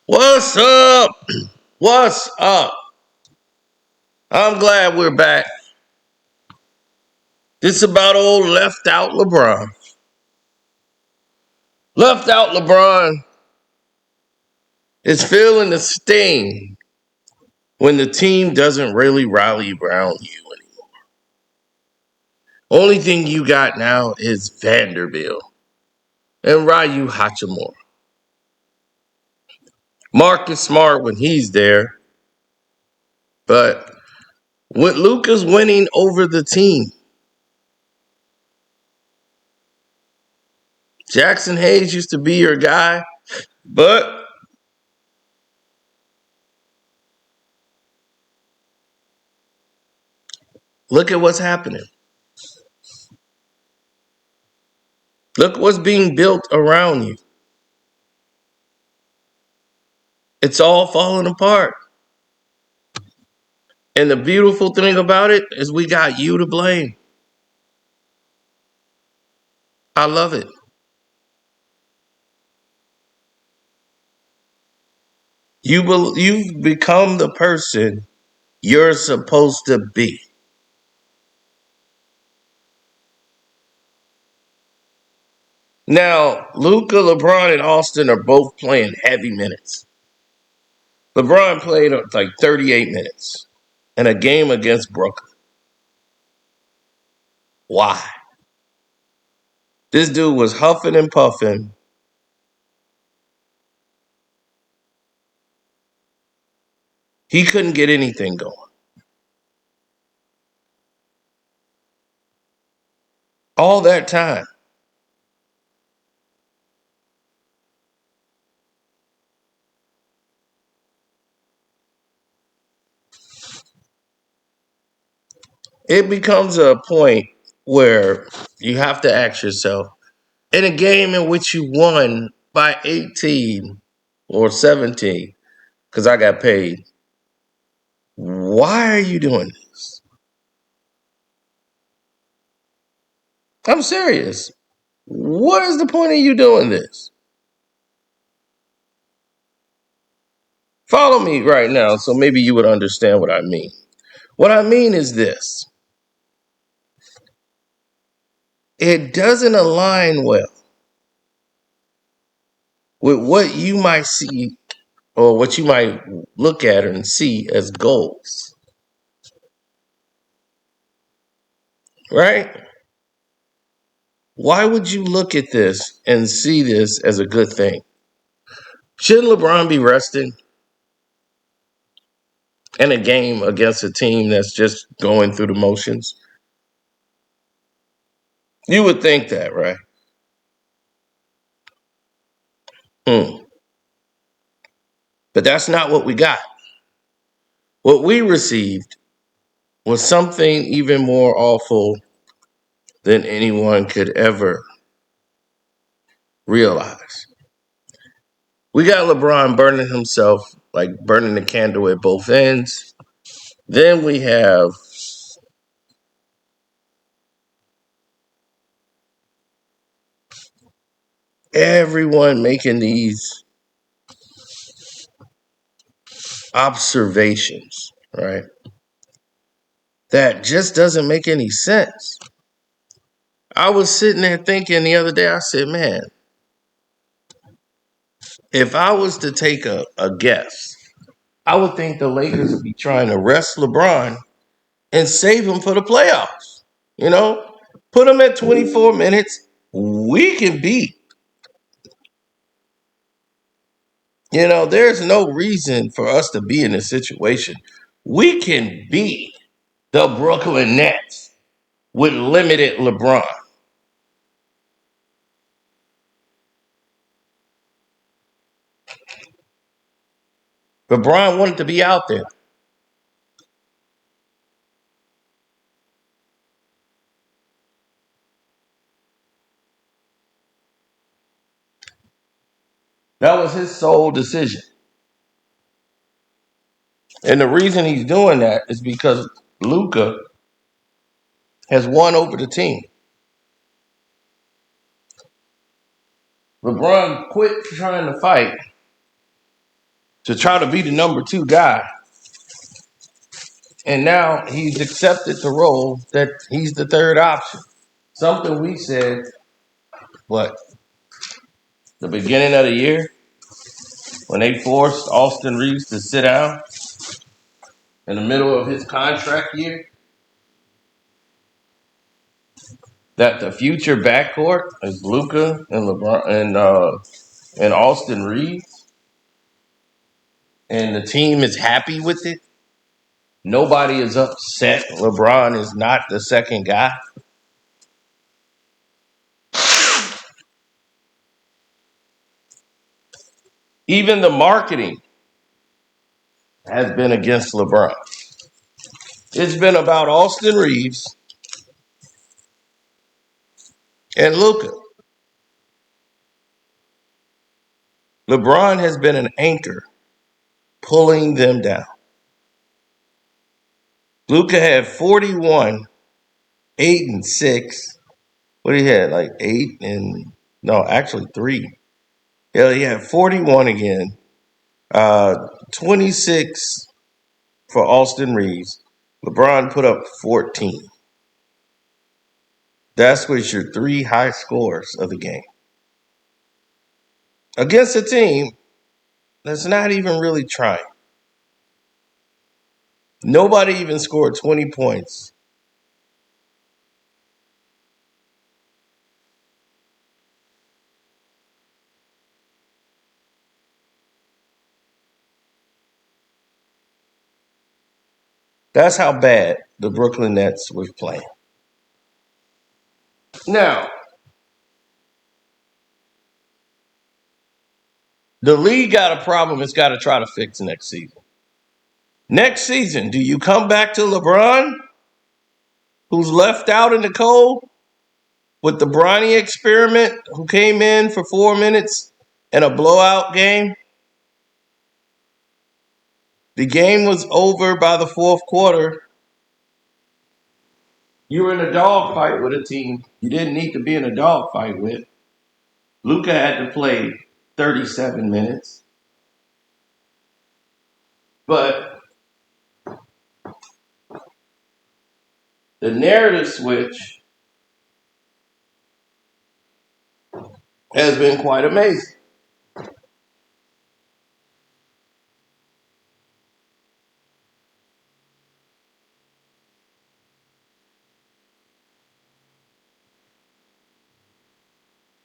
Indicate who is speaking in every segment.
Speaker 1: What's up? What's up? I'm glad we're back. This about old left out LeBron. Left out LeBron is feeling the sting when the team doesn't really rally around you anymore. Only thing you got now is Vanderbilt and Ryu Hachimura. Mark is smart when he's there, but with Luka's winning over the team, Jackson Hayes used to be your guy, but look at what's happening. Look what's being built around you. It's all falling apart. And the beautiful thing about it is we got you to blame. I love it. You've become the person you're supposed to be. Now, Luka, LeBron, and Austin are both playing heavy minutes. LeBron played like 38 minutes in a game against Brooklyn. Why? This dude was huffing and puffing. He couldn't get anything going. All that time. It becomes a point where you have to ask yourself, in a game in which you won by 18 or 17, because I got paid, why are you doing this? I'm serious. What is the point of you doing this? Follow me right now so maybe you would understand what I mean. What I mean is this: it doesn't align well with what you might see or what you might look at and see as goals, right? Why would you look at this and see this as a good thing? Shouldn't LeBron be resting in a game against a team that's just going through the motions? You would think that, right? Hmm. But that's not what we got. What we received was something even more awful than anyone could ever realize. We got LeBron burning himself, like burning the candle at both ends. Then we have everyone making these observations, right? That just doesn't make any sense. I was sitting there thinking the other day, I said, man, if I was to take a guess, I would think the Lakers would be trying to rest LeBron and save him for the playoffs. You know, put him at 24 minutes. We can beat. There's no reason for us to be in this situation. We can beat the Brooklyn Nets with limited LeBron. LeBron wanted to be out there. That was his sole decision. And the reason he's doing that is because Luka has won over the team. LeBron quit trying to fight to try to be the number two guy. And now he's accepted the role that he's the third option. Something we said, what, the beginning of the year, when they forced Austin Reeves to sit down in the middle of his contract year, that the future backcourt is Luka and LeBron and Austin Reeves, and the team is happy with it. Nobody is upset. LeBron is not the second guy. Even the marketing has been against LeBron. It's been about Austin Reeves and Luka. LeBron has been an anchor pulling them down. Luka had 41, 8 and 6. What he had, like 8 and no, actually 3. Yeah, he had 41 again. 26 for Austin Reeves. LeBron put up 14. That's what your three high scores of the game. Against a team that's not even really trying. Nobody even scored 20 points. That's how bad the Brooklyn Nets was playing. Now, the league got a problem it's got to try to fix next season. Next season, do you come back to LeBron, who's left out in the cold, with the Bronny experiment, who came in for 4 minutes in a blowout game? The game was over by the fourth quarter. You were in a dogfight with a team you didn't need to be in a dogfight with. Luka had to play 37 minutes. But the narrative switch has been quite amazing.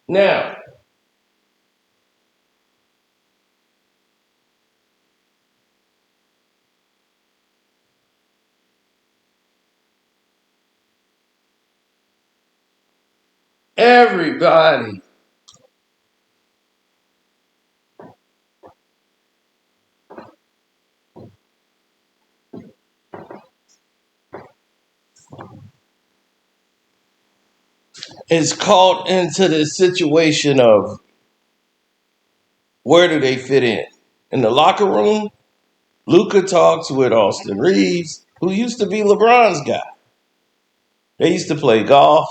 Speaker 1: Now, everybody is caught into this situation of where do they fit in? In the locker room, Luka talks with Austin Reeves, who used to be LeBron's guy. They used to play golf,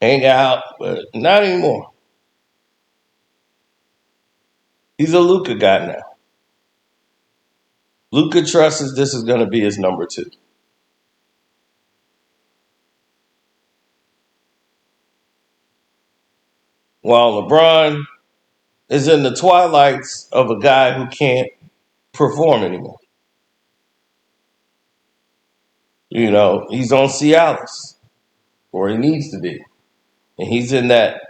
Speaker 1: hang out, but not anymore. He's a Luka guy now. Luka trusts this is going to be his number two. While LeBron is in the twilights of a guy who can't perform anymore. You know, he's on Cialis, or he needs to be. And he's in that,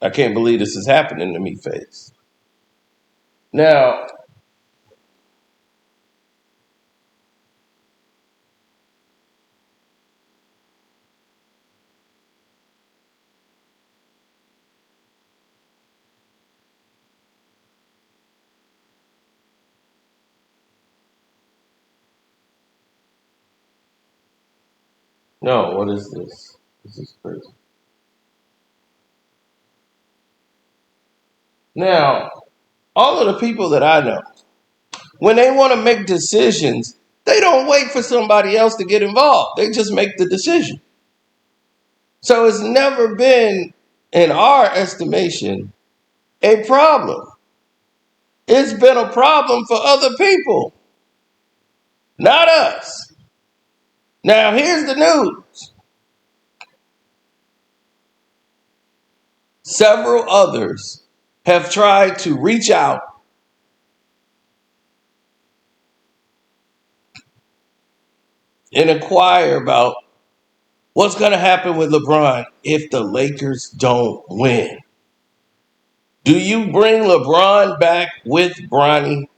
Speaker 1: I can't believe this is happening to me phase. Now, no, what is this? This is crazy. Now, all of the people that I know, when they want to make decisions, they don't wait for somebody else to get involved. They just make the decision. So it's never been, in our estimation, a problem. It It's been a problem for other people, not us. Now, here's the news. Several others have tried to reach out and inquire about what's going to happen with LeBron if the Lakers don't win. Do you bring LeBron back with Bronny?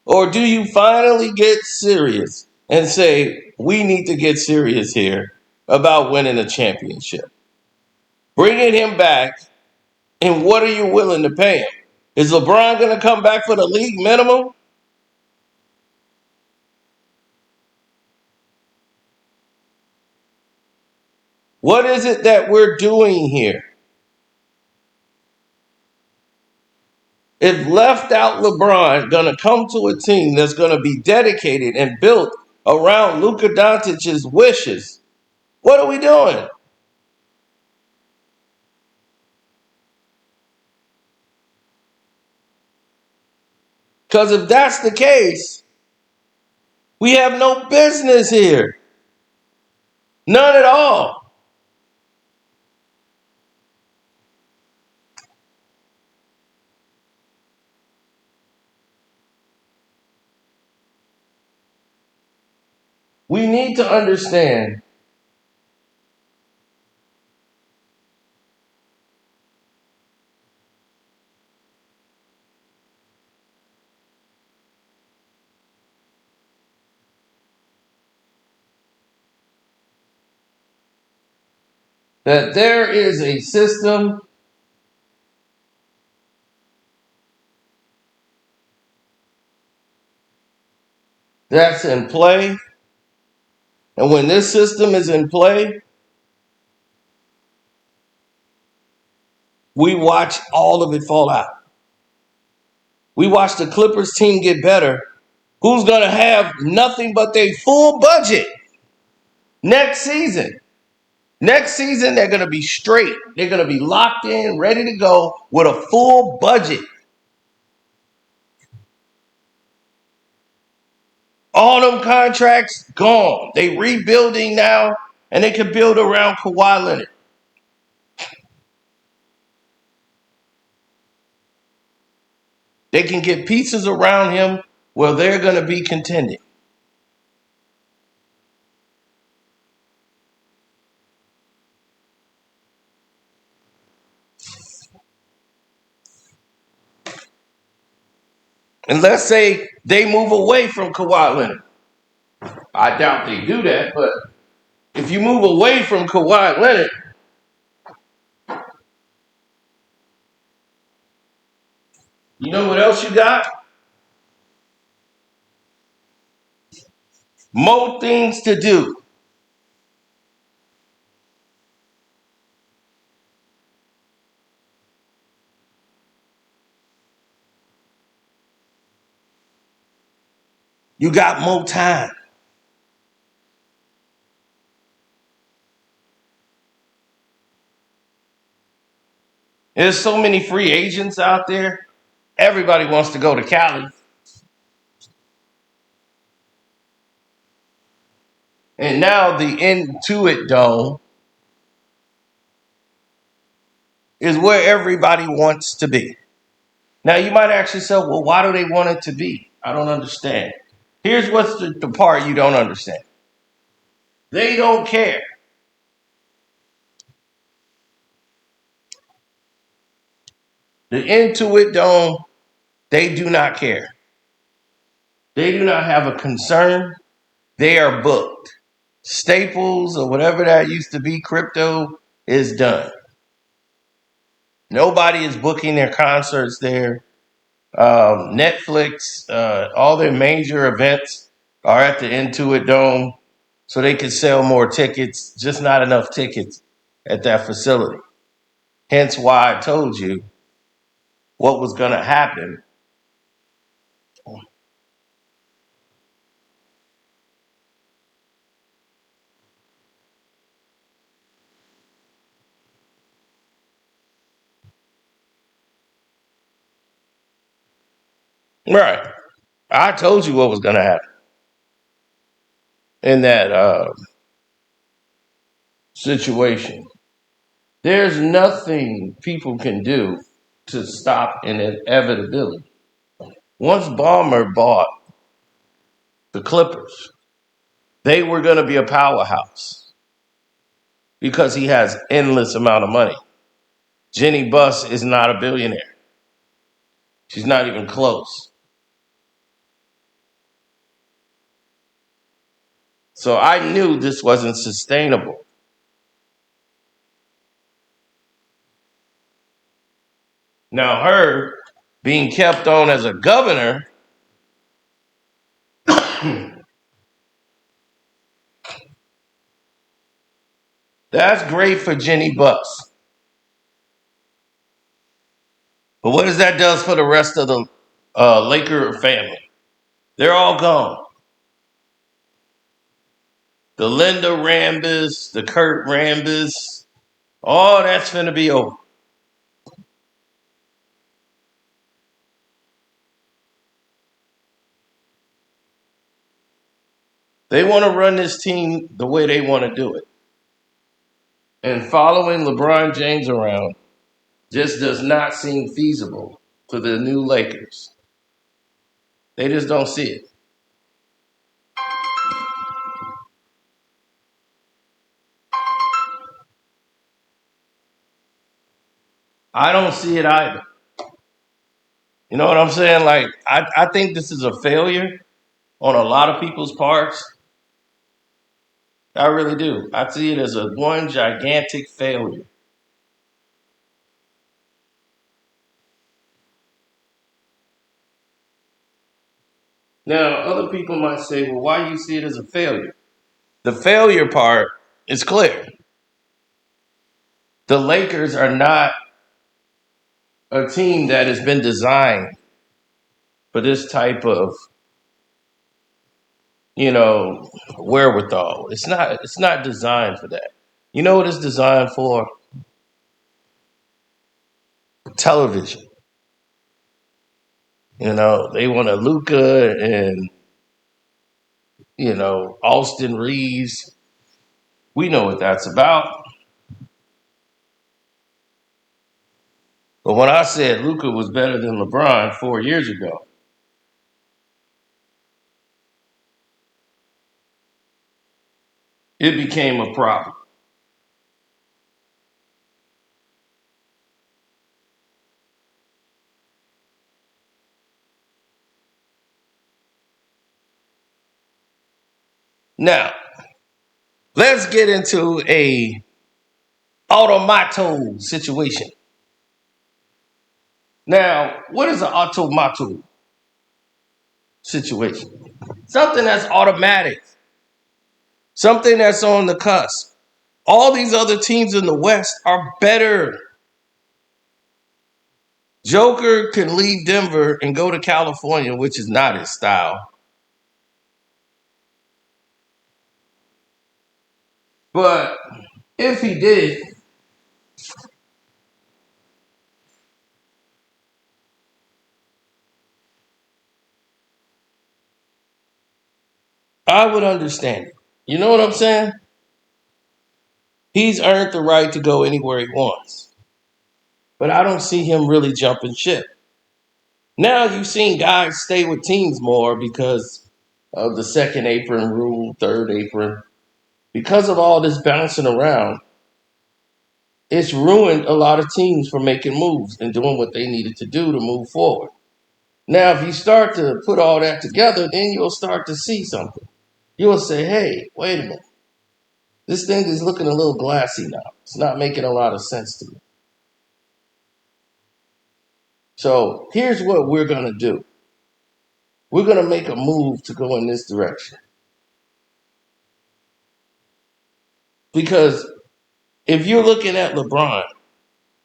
Speaker 1: Or do you finally get serious and say, we need to get serious here about winning a championship? Bringing him back, and what are you willing to pay him? Is LeBron going to come back for the league minimum? What is it that we're doing here? If left out LeBron going to come to a team that's going to be dedicated and built around Luka Doncic's wishes, what are we doing? Because if that's the case, we have no business here. None at all. We need to understand that there is a system that's in play. And when this system is in play, we watch all of it fall out. We watch the Clippers team get better. Who's going to have nothing but their full budget next season? Next season, they're going to be straight. They're going to be locked in, ready to go with a full budget. All them contracts gone. They rebuilding now, and they can build around Kawhi Leonard. They can get pieces around him where they're going to be contending. And let's say they move away from Kawhi Leonard. I doubt they do that, but if you move away from Kawhi Leonard, you know what else you got? More things to do. You got more time. There's so many free agents out there. Everybody wants to go to Cali. And now the Intuit Dome is where everybody wants to be. Now you might ask yourself, well, why do they want it to be? I don't understand. Here's what's the part you don't understand. They don't care. The Intuit Dome, they do not care. They do not have a concern. They are booked. Staples or whatever that used to be, crypto is done. Nobody is booking their concerts there. Netflix, all their major events are at the Intuit Dome so they can sell more tickets, just not enough tickets at that facility. Hence why I told you what was going to happen. Right. I told you what was going to happen in that situation. There's nothing people can do to stop an inevitability. Once Ballmer bought the Clippers, they were going to be a powerhouse because he has endless amount of money. Jenny Buss is not a billionaire. She's not even close. So I knew this wasn't sustainable. Now, her being kept on as a governor, that's great for Jenny Buss. But what does that does for the rest of the Laker family? They're all gone. The Linda Rambis, the Kurt Rambis, all that's going to be over. They want to run this team the way they want to do it. And following LeBron James around just does not seem feasible for the new Lakers. They just don't see it. I don't see it either. You know what I'm saying? Like, I think this is a failure on a lot of people's parts. I really do. I see it as a one gigantic failure. Now, other people might say, well, why do you see it as a failure? The failure part is clear. The Lakers are not a team that has been designed for this type of, wherewithal. It's not designed for that. You know what it's designed for? Television. They want a Luka and, Austin Reeves. We know what that's about. But when I said Luka was better than LeBron 4 years ago, it became a problem. Now, let's get into a automato situation. Now, what is an automato situation? Something that's automatic, something that's on the cusp. All these other teams in the West are better. Joker can leave Denver and go to California, which is not his style. But if he did, I would understand it. You know what I'm saying? He's earned the right to go anywhere he wants. But I don't see him really jumping ship. Now you've seen guys stay with teams more because of the second apron rule, third apron. Because of all this bouncing around, it's ruined a lot of teams from making moves and doing what they needed to do to move forward. Now, if you start to put all that together, then you'll start to see something. You'll say, hey, wait a minute. This thing is looking a little glassy now. It's not making a lot of sense to me. So here's what we're going to do. We're going to make a move to go in this direction. Because if you're looking at LeBron,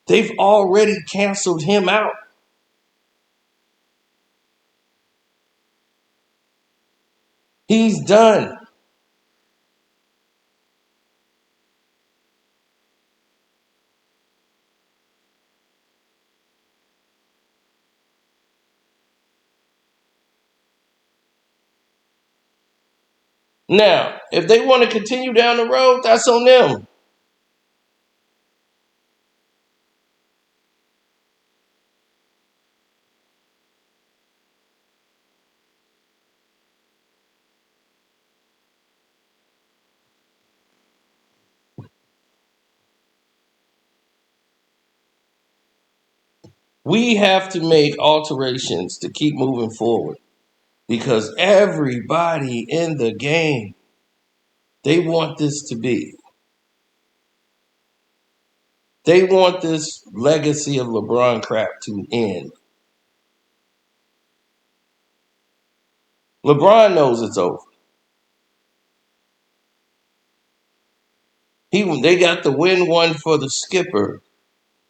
Speaker 1: they've already canceled him out. He's done. Now, if they want to continue down the road, that's on them. We have to make alterations to keep moving forward because everybody in the game, they want this to be. They want this legacy of LeBron crap to end. LeBron knows it's over. They got the win one for the skipper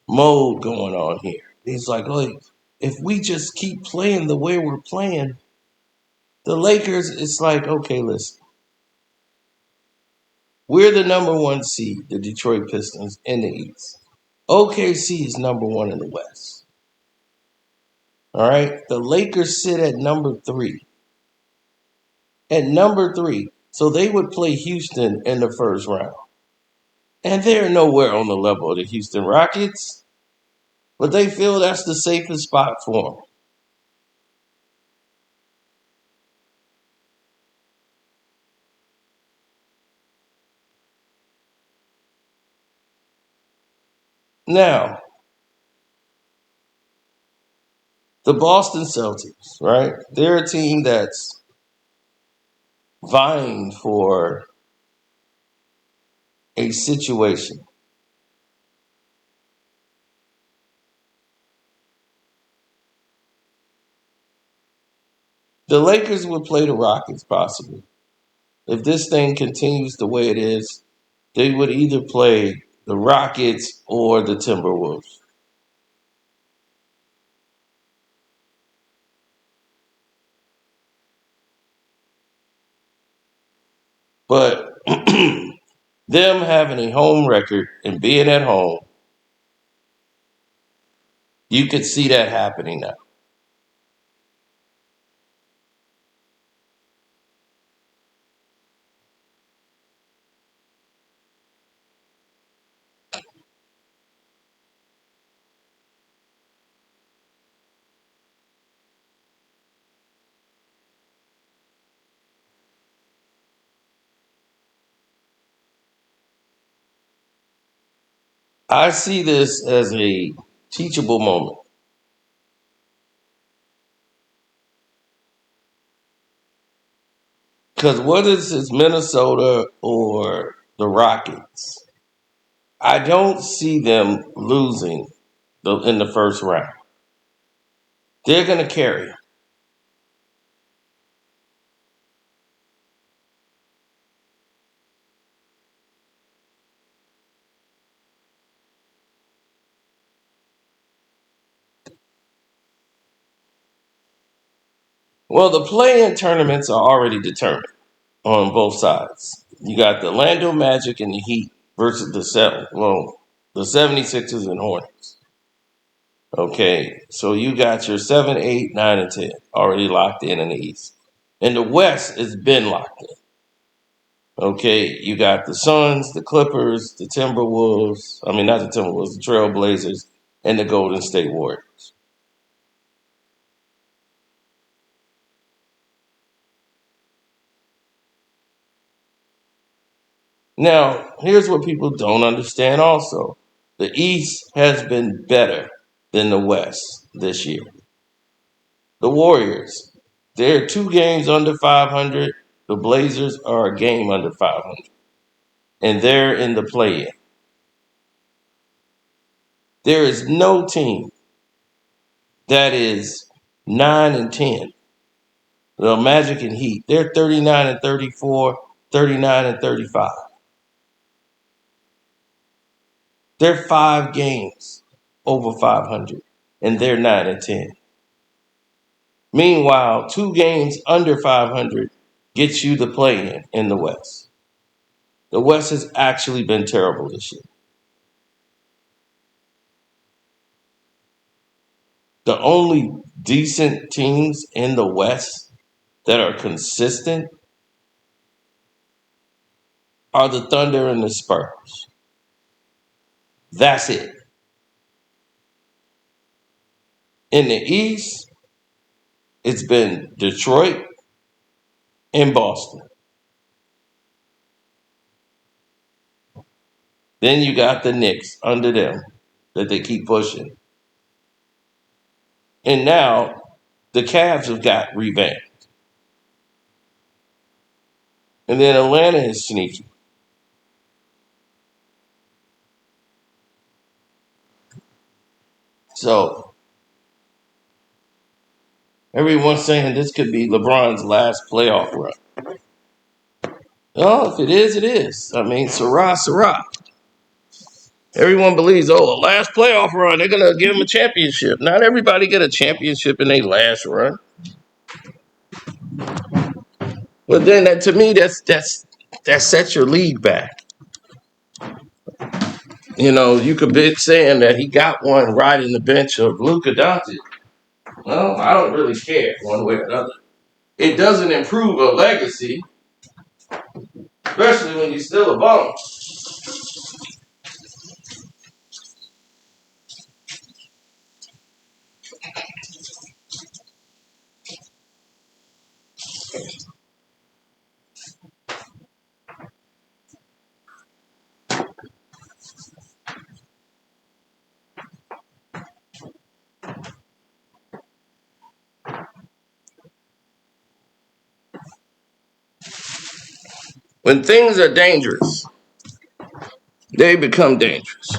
Speaker 1: mode going on here. He's like, look, if we just keep playing the way we're playing, the Lakers, it's like, okay, listen, we're the number one seed, the Detroit Pistons in the East. OKC is number one in the West. All right. The Lakers sit at number three. At number three. So they would play Houston in the first round. And they're nowhere on the level of the Houston Rockets. But they feel that's the safest spot for them. Now, the Boston Celtics, right? They're a team that's vying for a situation. The Lakers would play the Rockets possibly. If this thing continues the way it is, they would either play the Rockets or the Timberwolves. But them having a home record and being at home, you could see that happening now. I see this as a teachable moment. Because whether it's Minnesota or the Rockets, I don't see them losing in the first round. They're going to carry. Well, the play-in tournaments are already determined on both sides. You got the Orlando Magic and the Heat versus the 76ers and Hornets. Okay, so you got your 7, 8, 9, and 10 already locked in the East. And the West has been locked in. Okay, you got the Suns, the Clippers, the Timberwolves. I mean, not the Timberwolves, the Trailblazers, and the Golden State Warriors. Now, here's what people don't understand also. The East has been better than the West this year. The Warriors, they're 2 games under 500. The Blazers are a game under 500. And they're in the play in. There is no team that is 9 and 10. The Magic and Heat, they're 39 and 34, 39 and 35. They're 5 games over 500, and they're 9 and 10. Meanwhile, 2 games under 500 gets you the play in the West. The West has actually been terrible this year. The only decent teams in the West that are consistent are the Thunder and the Spurs. That's it. In the East, it's been Detroit and Boston. Then you got the Knicks under them that they keep pushing. And now the Cavs have got revamped. And then Atlanta is sneaky. So everyone's saying this could be LeBron's last playoff run. Oh, if it is, it is. I mean, Sarah, Sarah. Everyone believes, oh, a last playoff run, they're gonna give him a championship. Not everybody get a championship in their last run. But then that to me, that sets your league back. You know, you could be saying that he got one riding the bench of Luka Doncic. Well, I don't really care one way or another. It doesn't improve a legacy, especially when you're still a bum. When things are dangerous, they become dangerous.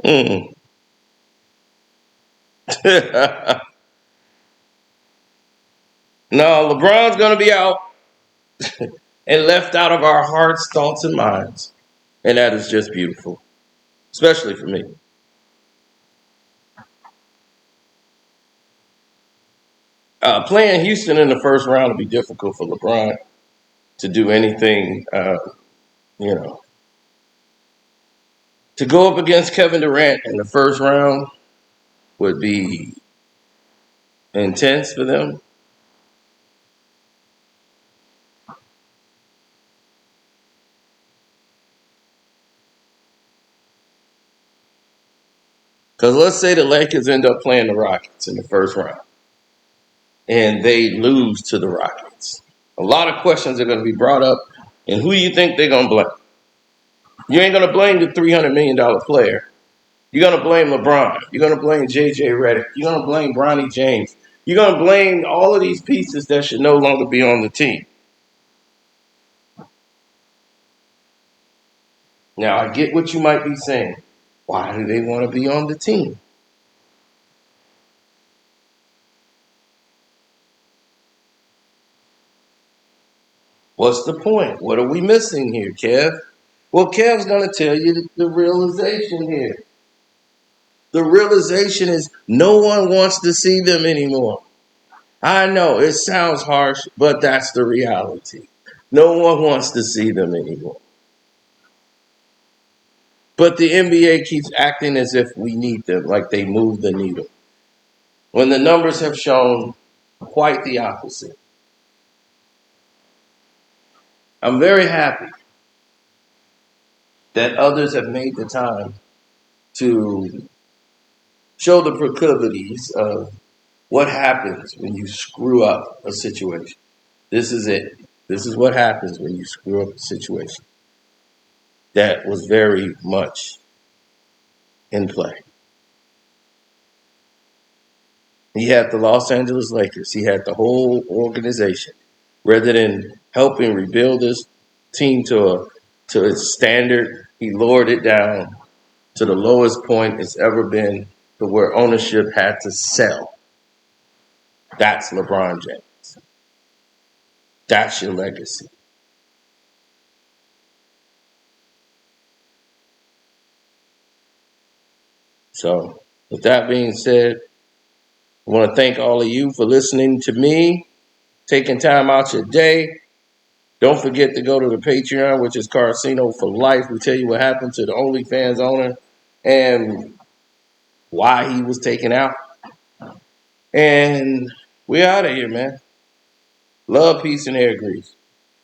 Speaker 1: Mm. No, LeBron's going to be out and left out of our hearts, thoughts, and minds. And that is just beautiful, especially for me. Playing Houston in the first round will be difficult for LeBron to do anything, you know. To go up against Kevin Durant in the first round would be intense for them. Because let's say the Lakers end up playing the Rockets in the first round and they lose to the Rockets. A lot of questions are going to be brought up. And who do you think they're going to blame? You ain't going to blame the $300 million player. You're going to blame LeBron. You're going to blame J.J. Redick. You're going to blame Bronny James. You're going to blame all of these pieces that should no longer be on the team. Now, I get what you might be saying. Why do they want to be on the team? What's the point? What are we missing here, Kev? Well, Kev's going to tell you the realization here. The realization is no one wants to see them anymore. I know it sounds harsh, but that's the reality. No one wants to see them anymore. But the NBA keeps acting as if we need them, like they move the needle. When the numbers have shown quite the opposite. I'm very happy that others have made the time to show the proclivities of what happens when you screw up a situation. This is it. This is what happens when you screw up a situation that was very much in play. He had the Los Angeles Lakers. He had the whole organization. Rather than helping rebuild this team to its standard, he lowered it down to the lowest point it's ever been to where ownership had to sell. That's LeBron James. That's your legacy. So, with that being said, I want to thank all of you for listening to me, taking time out your day. Don't forget to go to the Patreon, which is Carcino for Life. We tell you what happened to the OnlyFans owner and why he was taken out. And we out of here, man. Love, peace, and hair grease.